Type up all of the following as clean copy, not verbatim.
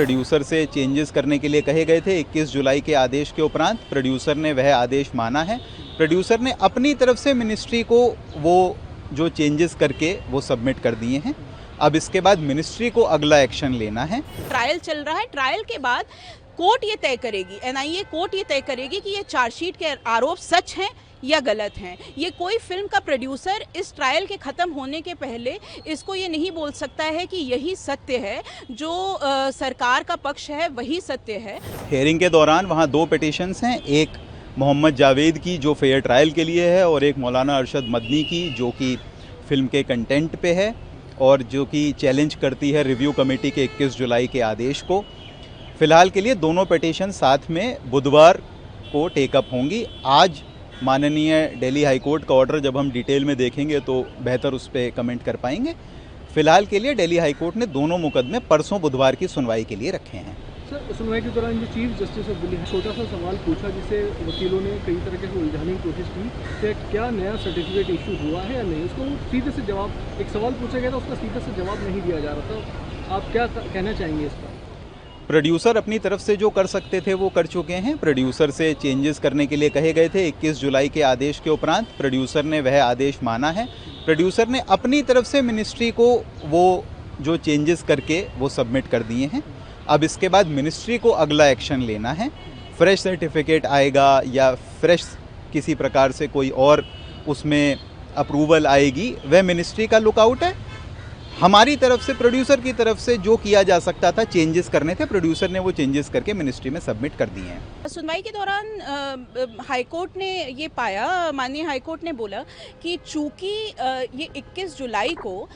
Producer से changes करने के लिए कहे गए थे 21 जुलाई के आदेश के उपरांत। प्रोड्यूसर ने वह आदेश माना है। प्रोड्यूसर ने अपनी तरफ से मिनिस्ट्री को वो जो चेंजेस करके वो सबमिट कर दिए हैं। अब इसके बाद मिनिस्ट्री को अगला एक्शन लेना है। ट्रायल चल रहा है, ट्रायल के बाद कोर्ट ये तय करेगी, एनआईए कोर्ट ये तय करेगी कि ये चार्जशीट के आरोप सच हैं या गलत हैं। ये कोई फिल्म का प्रोड्यूसर इस ट्रायल के ख़त्म होने के पहले इसको ये नहीं बोल सकता है कि यही सत्य है, जो सरकार का पक्ष है वही सत्य है। हियरिंग के दौरान वहाँ 2 पिटीशंस हैं, एक मोहम्मद जावेद की जो फेयर ट्रायल के लिए है और एक मौलाना अरशद मदनी की जो कि फिल्म के कंटेंट पे है और जो कि चैलेंज करती है रिव्यू कमेटी के 21 जुलाई के आदेश को। फ़िलहाल के लिए दोनों पिटीशन साथ में बुधवार को टेकअप होंगी। आज माननीय दिल्ली हाई कोर्ट का ऑर्डर जब हम डिटेल में देखेंगे तो बेहतर उस पर कमेंट कर पाएंगे। फ़िलहाल के लिए दिल्ली हाई कोर्ट ने दोनों मुकदमे परसों बुधवार की सुनवाई के लिए रखे हैं। सर, सुनवाई के दौरान जो चीफ जस्टिस ऑफ दिल्ली छोटा सा सवाल पूछा जिसे वकीलों ने कई तरह से उलझाने की कोशिश की कि क्या नया सर्टिफिकेट इशू हुआ है या नहीं। उसको सीधे से जवाब, एक सवाल पूछा गया था उसका सीधे से जवाब नहीं दिया जा रहा था। आप क्या कहना चाहेंगे इस पर? प्रोड्यूसर अपनी तरफ से जो कर सकते थे वो कर चुके हैं। प्रोड्यूसर से चेंजेस करने के लिए कहे गए थे 21 जुलाई के आदेश के उपरांत। प्रोड्यूसर ने वह आदेश माना है। प्रोड्यूसर ने अपनी तरफ से मिनिस्ट्री को वो जो चेंजेस करके वो सबमिट कर दिए हैं। अब इसके बाद मिनिस्ट्री को अगला एक्शन लेना है। फ्रेश सर्टिफिकेट आएगा या फ्रेश किसी प्रकार से कोई और उसमें अप्रूवल आएगी, वह मिनिस्ट्री का लुकआउट है। हमारी तरफ से, प्रोड्यूसर की तरफ से जो किया जा सकता था, चेंजेस करने थे, प्रोड्यूसर ने वो चेंजेस करके मिनिस्ट्री में सबमिट कर दिए हैं। सुनवाई के दौरान हाईकोर्ट ने ये पाया, माननीय हाईकोर्ट ने बोला कि चूंकि ये 21 जुलाई को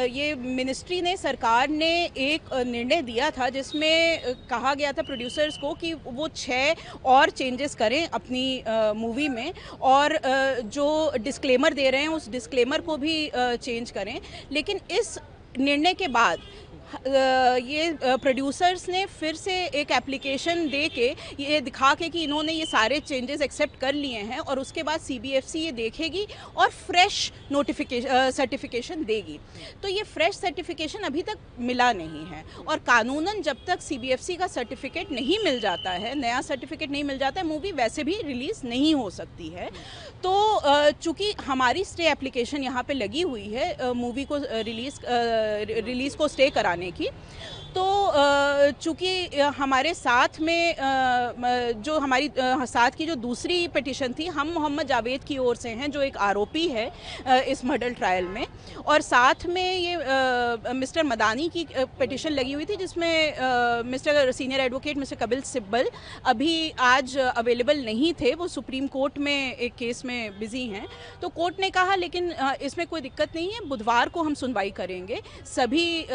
ये मिनिस्ट्री ने, सरकार ने एक निर्णय दिया था जिसमें कहा गया था प्रोड्यूसर्स को कि वो 6 और चेंजेस करें अपनी मूवी में और जो डिस्क्लेमर दे रहे हैं उस डिस्क्लेमर को भी चेंज करें। लेकिन इस निर्णय के बाद ये प्रोड्यूसर्स ने फिर से एक एप्लीकेशन दे के ये दिखा के कि इन्होंने ये सारे चेंजेस एक्सेप्ट कर लिए हैं और उसके बाद सीबीएफसी ये देखेगी और फ्रेश सर्टिफिकेशन देगी। तो ये फ्रेश सर्टिफिकेशन अभी तक मिला नहीं है और कानूनन जब तक सीबीएफसी का सर्टिफिकेट नहीं मिल जाता है, नया सर्टिफिकेट नहीं मिल जाता है, मूवी वैसे भी रिलीज़ नहीं हो सकती है। तो चूँकि हमारी स्टे एप्लीकेशन यहाँ पे लगी हुई है मूवी को रिलीज़ को स्टे कराने की, तो चूँकि हमारे साथ में जो हमारी साथ की जो दूसरी पिटीशन थी, हम मोहम्मद जावेद की ओर से हैं जो एक आरोपी है इस मर्डर ट्रायल में, और साथ में ये मिस्टर मदानी की पिटीशन लगी हुई थी जिसमें mister senior advocate mister Kapil Sibal अभी आज अवेलेबल नहीं थे, वो सुप्रीम कोर्ट में एक केस में बिजी हैं। तो कोर्ट ने कहा लेकिन इसमें कोई दिक्कत नहीं है, बुधवार को हम सुनवाई करेंगे, सभी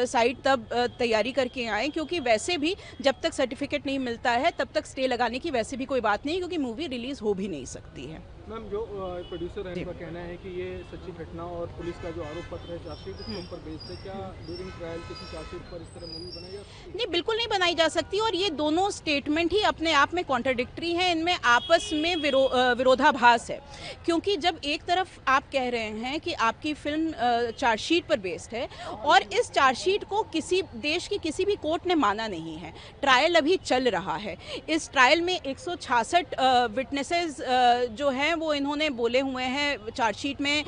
साइड तब तैयारी करके आएँ, क्योंकि वैसे भी जब तक सर्टिफिकेट नहीं मिलता है तब तक स्टे लगाने की वैसे भी कोई बात नहीं, क्योंकि मूवी रिलीज़ हो भी नहीं सकती है। मैम, जो प्रोड्यूसर है उनका कहना है कि ये सच्ची घटना और पुलिस का जो आरोप पत्र है चार्जशीट उसके ऊपर बेस्ड है। क्या ड्यूरिंग ट्रायल किसी चार्जशीट पर इस तरह मूवी बनाई जा सकती है? नहीं, बिल्कुल नहीं बनाई जा सकती और ये दोनों स्टेटमेंट ही अपने आप में कॉन्ट्राडिक्टरी हैं, इनमें आपस में विरोधाभास है। क्योंकि जब एक तरफ आप कह रहे हैं कि आपकी फिल्म चार्जशीट पर बेस्ड है और इस चार्जशीट को किसी देश की किसी भी कोर्ट ने माना नहीं है, ट्रायल अभी चल रहा है, इस ट्रायल में 166 विटनेसेस जो हैं वो इन्होंने बोले हुए हैं, चार्जशीट में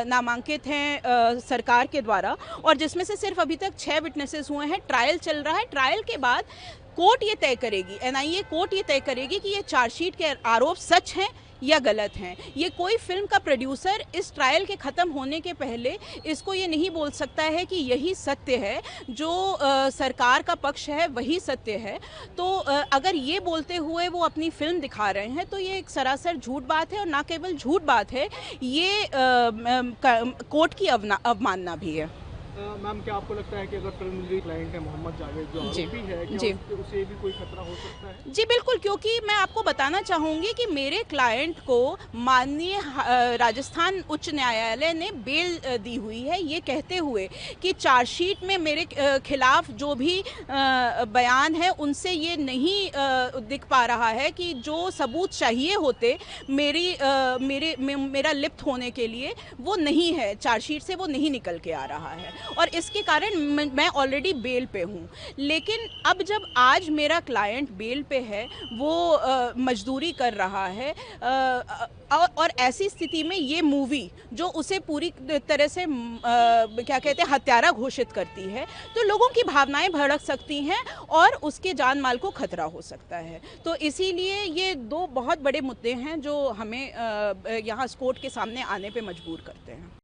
नामांकित हैं सरकार के द्वारा, और जिसमें से सिर्फ अभी तक 6 विटनेसेस हुए हैं। ट्रायल चल रहा है, ट्रायल के बाद कोर्ट ये तय करेगी, एनआईए कोर्ट ये तय करेगी कि ये चार्जशीट के आरोप सच हैं या गलत हैं। ये कोई फिल्म का प्रोड्यूसर इस ट्रायल के ख़त्म होने के पहले इसको ये नहीं बोल सकता है कि यही सत्य है, जो सरकार का पक्ष है वही सत्य है। तो अगर ये बोलते हुए वो अपनी फिल्म दिखा रहे हैं तो ये एक सरासर झूठ बात है, और ना केवल झूठ बात है, ये कोर्ट की अवमानना भी है। मैम, क्या आपको लगता है कि अगर फिल्म क्लाइंट है मोहम्मद जावेद जो आरोपी है, क्या उसे भी कोई खतरा हो सकता है? जी बिल्कुल, क्योंकि मैं आपको बताना चाहूँगी कि मेरे क्लाइंट को माननीय राजस्थान उच्च न्यायालय ने बेल दी हुई है, ये कहते हुए कि चार्जशीट में मेरे खिलाफ जो भी बयान है उनसे ये नहीं दिख पा रहा है कि जो सबूत चाहिए होते मेरा लिप्त होने के लिए वो नहीं है, चार्जशीट से वो नहीं निकल के आ रहा है। और इसके कारण मैं ऑलरेडी बेल पे हूँ। लेकिन अब जब आज मेरा क्लाइंट बेल पे है, वो मजदूरी कर रहा है, और ऐसी स्थिति में ये मूवी जो उसे पूरी तरह से क्या कहते हैं हत्यारा घोषित करती है, तो लोगों की भावनाएं भड़क सकती हैं और उसके जान माल को खतरा हो सकता है। तो इसीलिए ये दो बहुत बड़े मुद्दे हैं जो हमें यहाँ कोर्ट के सामने आने पे मजबूर करते हैं।